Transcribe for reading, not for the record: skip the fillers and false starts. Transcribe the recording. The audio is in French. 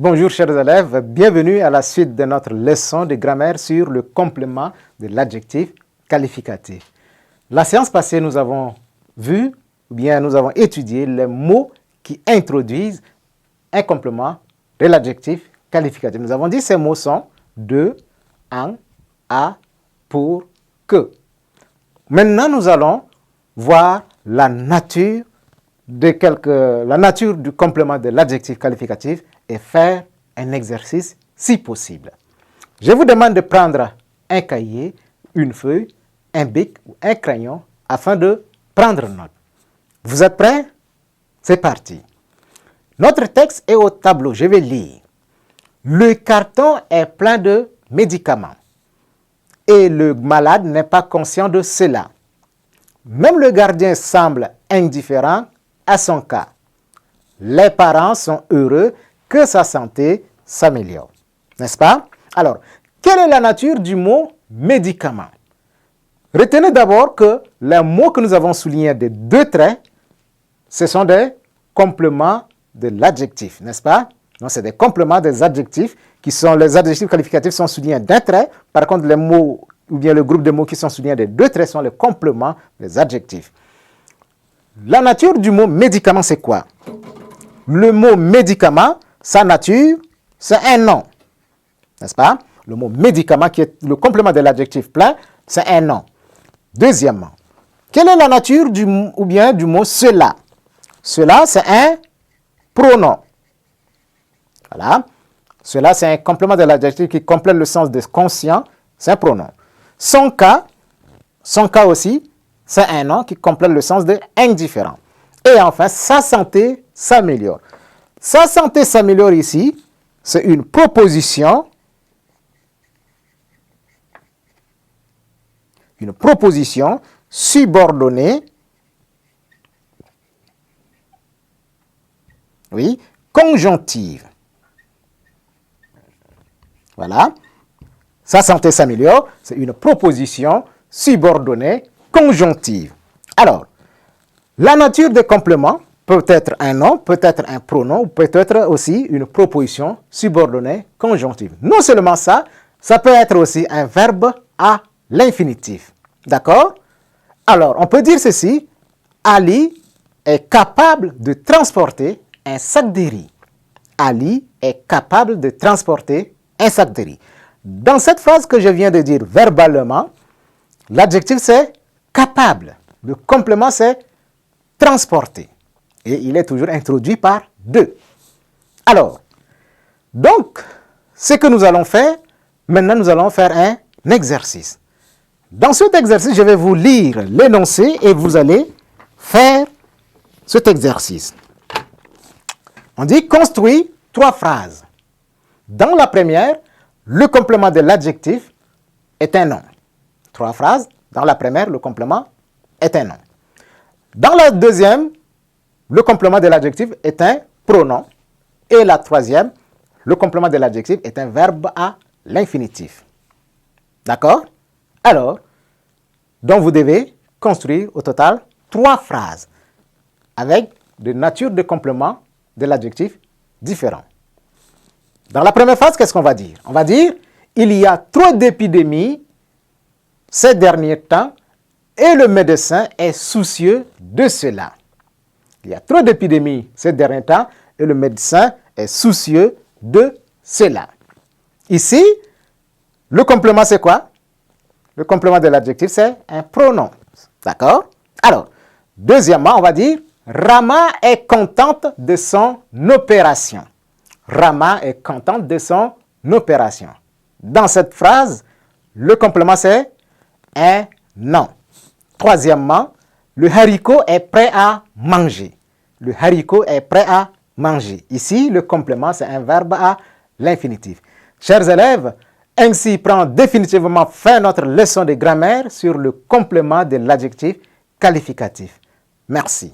Bonjour chers élèves, bienvenue à la suite de notre leçon de grammaire sur le complément de l'adjectif qualificatif. La séance passée, nous avons vu, ou bien nous avons étudié les mots qui introduisent un complément de l'adjectif qualificatif. Nous avons dit que ces mots sont de, en, à, pour, que. Maintenant, nous allons voir la nature du complément de l'adjectif qualificatif et faire un exercice si possible. Je vous demande de prendre un cahier, une feuille, un bic ou un crayon afin de prendre note. Vous êtes prêts? C'est parti. Notre texte est au tableau. Je vais lire. Le carton est plein de médicaments et le malade n'est pas conscient de cela. Même le gardien semble indifférent à son cas. Les parents sont heureux que sa santé s'améliore. N'est-ce pas? Alors, quelle est la nature du mot médicament? Retenez d'abord que les mots que nous avons soulignés des deux traits, ce sont des compléments de l'adjectif, n'est-ce pas? Donc, c'est des compléments des adjectifs les adjectifs qualificatifs sont soulignés d'un trait. Par contre, les mots ou bien le groupe de mots qui sont soulignés des deux traits sont les compléments des adjectifs. La nature du mot médicament, c'est quoi? Le mot médicament, sa nature, c'est un nom. N'est-ce pas? Le mot médicament, qui est le complément de l'adjectif plein, c'est un nom. Deuxièmement, quelle est la nature du mot cela? Cela, c'est un pronom. Voilà. Cela, c'est un complément de l'adjectif qui complète le sens de conscient, c'est un pronom. Son cas aussi, c'est un nom qui complète le sens de indifférent. Et enfin, sa santé s'améliore. Sa santé s'améliore ici, c'est une proposition subordonnée, oui, conjonctive. Voilà. Sa santé s'améliore, c'est une proposition subordonnée conjonctive. Alors, la nature des compléments peut être un nom, peut être un pronom, ou peut être aussi une proposition subordonnée conjonctive. Non seulement ça, ça peut être aussi un verbe à l'infinitif. D'accord? Alors, on peut dire ceci, Ali est capable de transporter un sac de riz. Ali est capable de transporter un sac de riz. Dans cette phrase que je viens de dire verbalement, l'adjectif c'est capable. Le complément c'est transporter. Et il est toujours introduit par de. Alors, donc, ce que nous allons faire, maintenant nous allons faire un exercice. Dans cet exercice, je vais vous lire l'énoncé et vous allez faire cet exercice. On dit construis 3 phrases. Dans la première, le complément de l'adjectif est un nom. 3 phrases. Dans la première, le complément est un nom. Dans la deuxième, le complément de l'adjectif est un pronom. Et la troisième, le complément de l'adjectif est un verbe à l'infinitif. D'accord? Alors, donc vous devez construire au total 3 phrases avec des natures de complément de l'adjectif différents. Dans la première phrase, qu'est-ce qu'on va dire? On va dire, il y a trop d'épidémies ces derniers temps et le médecin est soucieux de cela. Il y a trop d'épidémies ces derniers temps et le médecin est soucieux de cela. Ici, le complément c'est quoi? Le complément de l'adjectif c'est un pronom. D'accord? Alors, deuxièmement, on va dire, Rama est contente de son opération. Rama est contente de son opération. Dans cette phrase, le complément c'est un nom. Troisièmement, le haricot est prêt à manger. Le haricot est prêt à manger. Ici, le complément c'est un verbe à l'infinitif. Chers élèves, ainsi prend définitivement fin notre leçon de grammaire sur le complément de l'adjectif qualificatif. Merci.